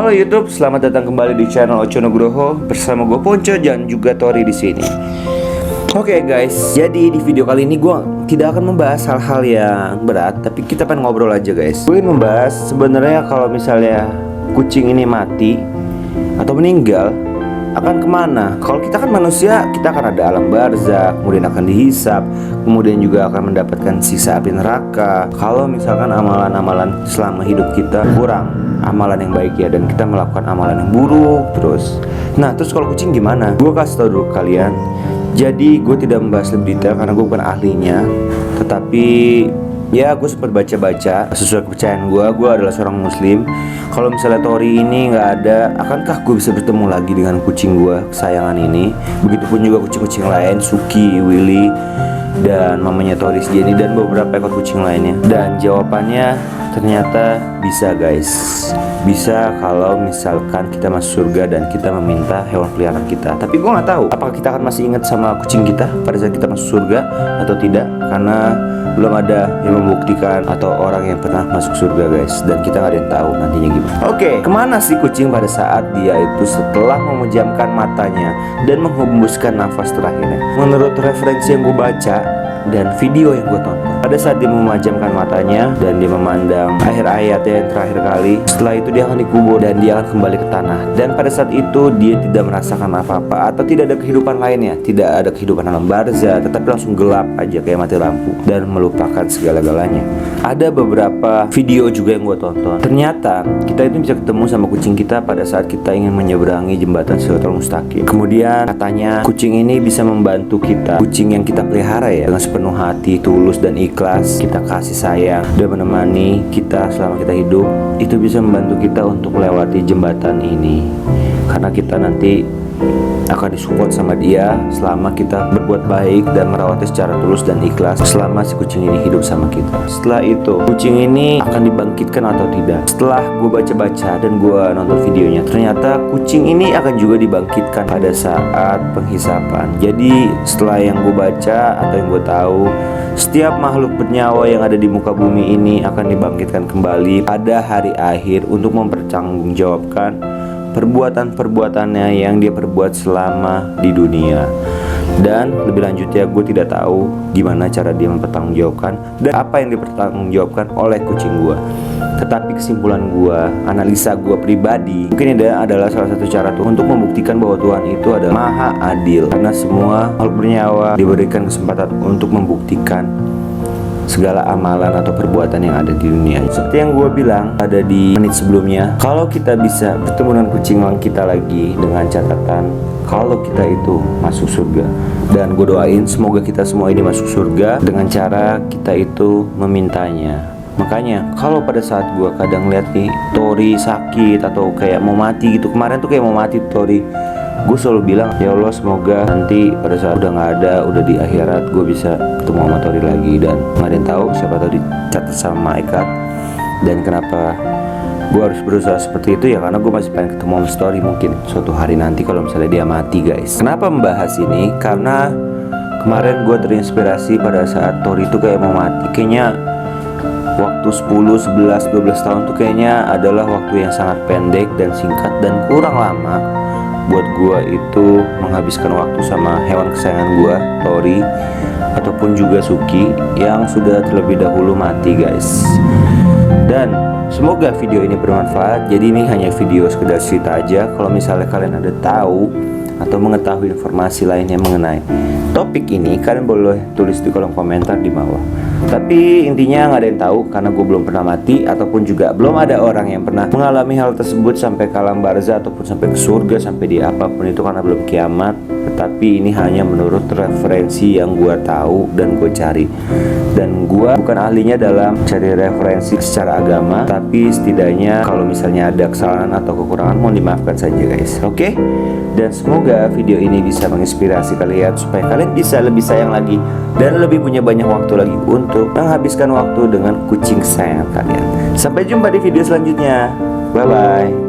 Halo YouTube, selamat datang kembali di channel Ocho Nugroho bersama gue Ponco dan juga Tori di sini. Oke guys, jadi di video kali ini gue tidak akan membahas hal-hal yang berat, tapi kita pengen ngobrol aja guys. Gue ingin membahas sebenarnya kalau misalnya kucing ini mati atau meninggal akan kemana? Kalau kita kan manusia, kita akan ada alam barzakh, kemudian akan dihisap, kemudian juga akan mendapatkan sisa api neraka. Kalau misalkan amalan-amalan selama hidup kita kurang, amalan yang baik ya, dan kita melakukan amalan yang buruk terus. Nah terus kalau kucing gimana? Gue kasih tau dulu kalian. Jadi gue tidak membahas lebih detail karena gue bukan ahlinya, tetapi ya gue sempat baca-baca sesuai kepercayaan gue adalah seorang muslim. Kalau misalnya Tori ini nggak ada, akankah gue bisa bertemu lagi dengan kucing gue kesayangan ini? Begitupun juga kucing-kucing lain, Suki, Willy, dan mamanya Tori Jenny, dan beberapa ekor kucing lainnya. Dan jawabannya ternyata bisa guys. Bisa kalau misalkan kita masuk surga dan kita meminta hewan peliharaan kita. Tapi gue nggak tahu apakah kita akan masih ingat sama kucing kita pada saat kita masuk surga atau tidak, karena belum ada yang membuktikan atau orang yang pernah masuk surga guys, dan kita nggak ada yang tahu nantinya gimana. Oke, kemana sih kucing pada saat dia itu setelah memejamkan matanya dan menghembuskan nafas terakhirnya? Menurut referensi yang gue baca dan video yang gue tonton, pada saat dia memejamkan matanya dan dia memandang akhir ayatnya yang terakhir kali, setelah itu dia akan dikubur dan dia akan kembali ke tanah. Dan pada saat itu dia tidak merasakan apa-apa atau tidak ada kehidupan lainnya, tidak ada kehidupan alam barzakh, tetapi langsung gelap aja kayak mati lampu dan melupakan segala-galanya. Ada beberapa video juga yang gue tonton, ternyata kita itu bisa ketemu sama kucing kita pada saat kita ingin menyeberangi jembatan Shiratal Mustaqim. Kemudian katanya kucing ini bisa membantu kita, kucing yang kita pelihara ya, dengan sepenuh hati, tulus dan ikhlas, kita kasih sayang dan menemani kita selama kita hidup, itu bisa membantu kita untuk melewati jembatan ini, karena kita nanti akan disupport sama dia selama kita berbuat baik dan merawatnya secara tulus dan ikhlas selama si kucing ini hidup sama kita. Setelah itu kucing ini akan dibangkitkan atau tidak? Setelah gue baca-baca dan gue nonton videonya, ternyata kucing ini akan juga dibangkitkan pada saat penghisapan. Jadi setelah yang gue baca atau yang gue tahu, setiap makhluk bernyawa yang ada di muka bumi ini akan dibangkitkan kembali pada hari akhir untuk mempertanggungjawabkan perbuatan-perbuatannya yang dia perbuat selama di dunia. Dan lebih lanjutnya gue tidak tahu gimana cara dia mempertanggungjawabkan dan apa yang dipertanggungjawabkan oleh kucing gue. Tetapi kesimpulan gue, analisa gue pribadi, mungkin ini adalah salah satu cara tuh untuk membuktikan bahwa Tuhan itu adalah maha adil, karena semua makhluk bernyawa diberikan kesempatan untuk membuktikan segala amalan atau perbuatan yang ada di dunia. Seperti yang gue bilang pada di menit sebelumnya, kalau kita bisa bertemu dengan kucing kita lagi dengan catatan kalau kita itu masuk surga, dan gue doain semoga kita semua ini masuk surga dengan cara kita itu memintanya. Makanya kalau pada saat gue kadang lihat nih Tori sakit atau kayak mau mati gitu, kemarin tuh kayak mau mati Tori, gue selalu bilang, ya Allah semoga nanti pada saat udah gak ada, udah di akhirat, gue bisa ketemu sama Tori lagi. Dan gak ada yang tahu, siapa tahu dicatat sama malaikat. Dan kenapa gue harus berusaha seperti itu ya, karena gue masih pengen ketemu sama Tori mungkin suatu hari nanti kalau misalnya dia mati guys. Kenapa membahas ini? Karena kemarin gue terinspirasi pada saat Tori itu kayak mau mati. Kayaknya waktu 10, 11, 12 tahun tuh kayaknya adalah waktu yang sangat pendek dan singkat dan kurang lama buat gua itu menghabiskan waktu sama hewan kesayangan gua, Tori, ataupun juga Suki yang sudah terlebih dahulu mati guys. Dan semoga video ini bermanfaat. Jadi ini hanya video sekedar cerita aja. Kalau misalnya kalian ada tahu atau mengetahui informasi lainnya mengenai topik ini, kalian boleh tulis di kolom komentar di bawah. Tapi intinya nggak ada yang tahu karena gue belum pernah mati, ataupun juga belum ada orang yang pernah mengalami hal tersebut sampai ke alam barzakh ataupun sampai ke surga, sampai di apapun itu, karena belum kiamat. Tetapi ini hanya menurut referensi yang gue tahu dan gue cari. Dan gue bukan ahlinya dalam cari referensi secara agama, tapi setidaknya kalau misalnya ada kesalahan atau kekurangan mohon dimaafkan saja guys. Oke? Dan semoga video ini bisa menginspirasi kalian supaya kalian bisa lebih sayang lagi dan lebih punya banyak waktu lagi untuk menghabiskan waktu dengan kucing kesayangan kalian. Sampai jumpa di video selanjutnya. Bye bye.